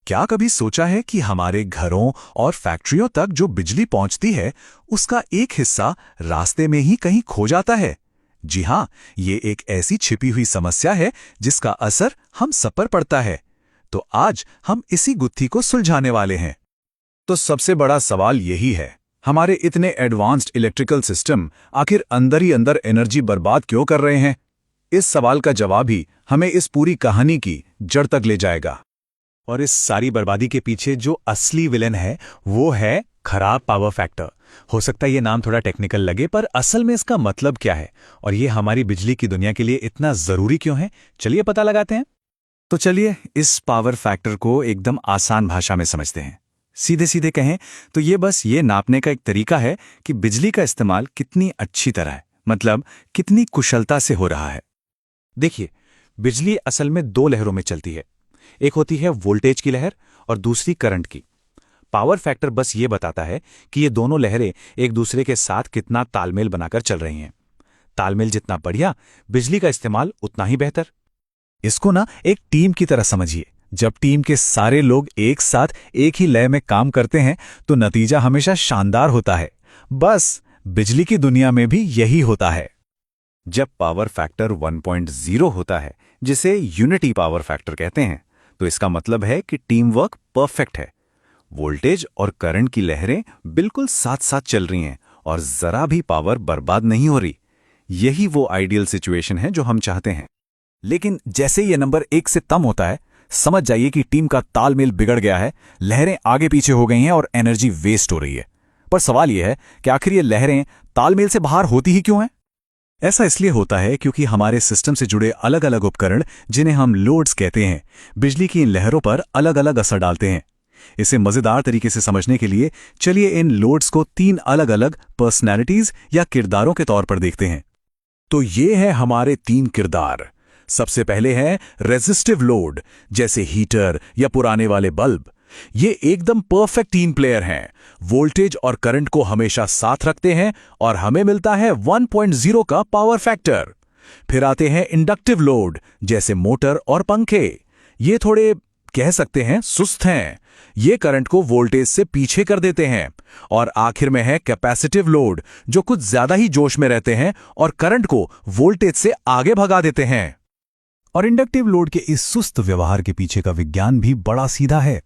क्या कभी सोचा है कि हमारे घरों और फैक्ट्रियों तक जो बिजली पहुंचती है उसका एक हिस्सा रास्ते में ही कहीं खो जाता है। जी हां, ये एक ऐसी छिपी हुई समस्या है जिसका असर हम सब पर पड़ता है। तो आज हम इसी गुत्थी को सुलझाने वाले हैं। तो सबसे बड़ा सवाल यही है, हमारे इतने एडवांस्ड इलेक्ट्रिकल सिस्टम आखिर अंदर ही अंदर एनर्जी बर्बाद क्यों कर रहे हैं? इस सवाल का जवाब ही हमें इस पूरी कहानी की जड़ तक ले जाएगा। और इस सारी बर्बादी के पीछे जो असली विलेन है वो है खराब पावर फैक्टर। हो सकता है ये नाम थोड़ा टेक्निकल लगे, पर असल में इसका मतलब क्या है और ये हमारी बिजली की दुनिया के लिए इतना जरूरी क्यों है, चलिए पता लगाते हैं। तो चलिए इस पावर फैक्टर को एकदम आसान भाषा में समझते हैं। सीधे सीधे कहें तो ये बस ये नापने का एक तरीका है कि बिजली का इस्तेमाल कितनी अच्छी तरह है, मतलब कितनी कुशलता से हो रहा है। देखिए, बिजली असल में दो लहरों में चलती है। एक होती है वोल्टेज की लहर और दूसरी करंट की। पावर फैक्टर बस ये बताता है कि ये दोनों लहरें एक दूसरे के साथ कितना तालमेल बनाकर चल रही हैं। तालमेल जितना बढ़िया, बिजली का इस्तेमाल उतना ही बेहतर। इसको ना एक टीम की तरह समझिए। जब टीम के सारे लोग एक साथ एक ही लय में काम करते हैं तो नतीजा हमेशा शानदार होता है। बस बिजली की दुनिया में भी यही होता है। जब पावर फैक्टर 1.0 होता है, जिसे यूनिटी पावर फैक्टर कहते हैं, तो इसका मतलब है कि टीम वर्क परफेक्ट है। वोल्टेज और करंट की लहरें बिल्कुल साथ साथ चल रही हैं और जरा भी पावर बर्बाद नहीं हो रही। यही वो आइडियल सिचुएशन है जो हम चाहते हैं। लेकिन जैसे ये नंबर 1 से कम होता है, समझ जाइए कि टीम का तालमेल बिगड़ गया है, लहरें आगे पीछे हो गई हैं और एनर्जी वेस्ट हो रही है। पर सवाल यह है कि आखिर ये लहरें तालमेल से बाहर होती ही क्यों हैं? ऐसा इसलिए होता है क्योंकि हमारे सिस्टम से जुड़े अलग अलग उपकरण, जिन्हें हम लोड्स कहते हैं, बिजली की इन लहरों पर अलग अलग असर डालते हैं। इसे मजेदार तरीके से समझने के लिए चलिए इन लोड्स को 3 अलग अलग पर्सनैलिटीज या किरदारों के तौर पर देखते हैं। तो ये है हमारे 3 किरदार। सबसे पहले है रेजिस्टिव लोड, जैसे हीटर या पुराने वाले बल्ब। ये एकदम परफेक्ट टीम प्लेयर हैं, वोल्टेज और करंट को हमेशा साथ रखते हैं और हमें मिलता है 1.0 का पावर फैक्टर। फिर आते हैं इंडक्टिव लोड, जैसे मोटर और पंखे। ये थोड़े कह सकते हैं सुस्त हैं, ये करंट को वोल्टेज से पीछे कर देते हैं। और आखिर में है कैपेसिटिव लोड, जो कुछ ज्यादा ही जोश में रहते हैं और करंट को वोल्टेज से आगे भगा देते हैं। और इंडक्टिव लोड के इस सुस्त व्यवहार के पीछे का विज्ञान भी बड़ा सीधा है।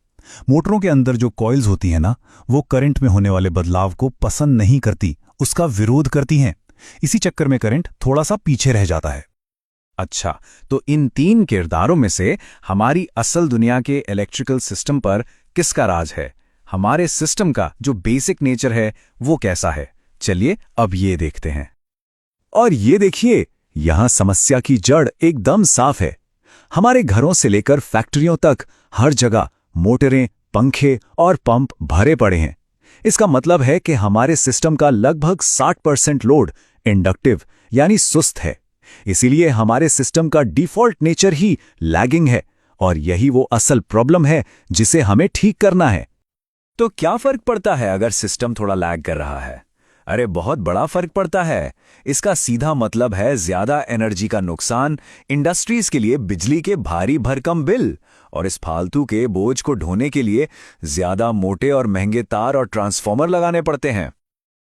मोटरों के अंदर जो कॉइल्स होती हैं ना, वो करंट में होने वाले बदलाव को पसंद नहीं करती, उसका विरोध करती हैं। इसी चक्कर में करंट थोड़ा सा पीछे रह जाता है। अच्छा, तो इन 3 किरदारों में से हमारी असल दुनिया के इलेक्ट्रिकल सिस्टम पर किसका राज है? हमारे सिस्टम का जो बेसिक नेचर है वो कैसा है? चलिए अब ये देखते हैं। और ये देखिए, यहां समस्या की जड़ एकदम साफ है। हमारे घरों से लेकर फैक्ट्रियों तक हर जगह मोटरें, पंखे और पंप भरे पड़े हैं। इसका मतलब है कि हमारे सिस्टम का लगभग 60% लोड इंडक्टिव यानी सुस्त है। इसीलिए हमारे सिस्टम का डिफॉल्ट नेचर ही लैगिंग है और यही वो असल प्रॉब्लम है जिसे हमें ठीक करना है। तो क्या फर्क पड़ता है अगर सिस्टम थोड़ा लैग कर रहा है? अरे बहुत बड़ा फर्क पड़ता है। इसका सीधा मतलब है ज्यादा एनर्जी का नुकसान, इंडस्ट्रीज के लिए बिजली के भारी भरकम बिल और इस फालतू के बोझ को ढोने के लिए ज्यादा मोटे और महंगे तार और ट्रांसफॉर्मर लगाने पड़ते हैं।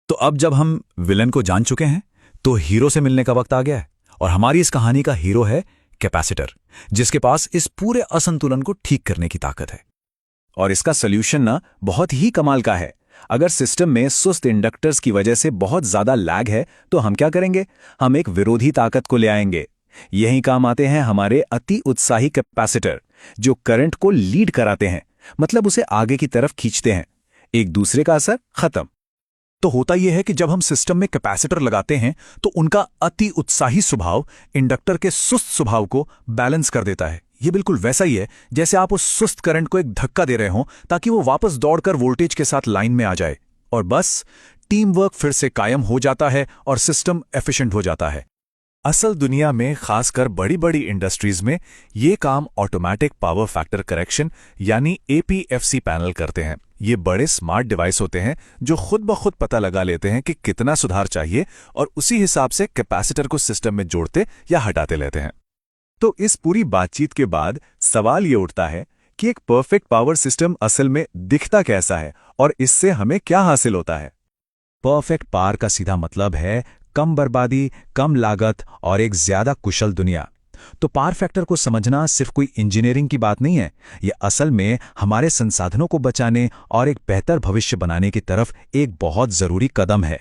तो अब जब हम विलन को जान चुके हैं तो हीरो से मिलने का वक्त आ गया है। और हमारी इस कहानी का हीरो है कैपेसिटर, जिसके पास इस पूरे असंतुलन को ठीक करने की ताकत है। और इसका सॉल्यूशन ना बहुत ही कमाल का है। अगर सिस्टम में सुस्त इंडक्टर्स की वजह से बहुत ज्यादा लैग है तो हम क्या करेंगे? हम एक विरोधी ताकत को ले आएंगे। यही काम आते हैं हमारे अति उत्साही कैपेसिटर, जो करंट को लीड कराते हैं, मतलब उसे आगे की तरफ खींचते हैं। एक दूसरे का असर खत्म। तो होता यह है कि जब हम सिस्टम में कैपेसिटर लगाते हैं तो उनका अति उत्साही स्वभाव इंडक्टर के सुस्त स्वभाव को बैलेंस कर देता है। ये बिल्कुल वैसा ही है जैसे आप उस सुस्त करंट को एक धक्का दे रहे हो ताकि वो वापस दौड़कर वोल्टेज के साथ लाइन में आ जाए, और बस टीम वर्क फिर से कायम हो जाता है और सिस्टम एफिशिएंट हो जाता है। असल दुनिया में, खासकर बड़ी बड़ी इंडस्ट्रीज में, ये काम ऑटोमेटिक पावर फैक्टर करेक्शन यानी एपीएफसी पैनल करते हैं। ये बड़े स्मार्ट डिवाइस होते हैं जो खुद ब खुद पता लगा लेते हैं कि कितना सुधार चाहिए और उसी हिसाब से कैपेसिटर को सिस्टम में जोड़ते या हटाते लेते हैं। तो इस पूरी बातचीत के बाद सवाल ये उठता है कि एक परफेक्ट पावर सिस्टम असल में दिखता कैसा है और इससे हमें क्या हासिल होता है। परफेक्ट पावर का सीधा मतलब है कम बर्बादी, कम लागत और एक ज्यादा कुशल दुनिया। तो पावर फैक्टर को समझना सिर्फ कोई इंजीनियरिंग की बात नहीं है, यह असल में हमारे संसाधनों को बचाने और एक बेहतर भविष्य बनाने की तरफ एक बहुत जरूरी कदम है।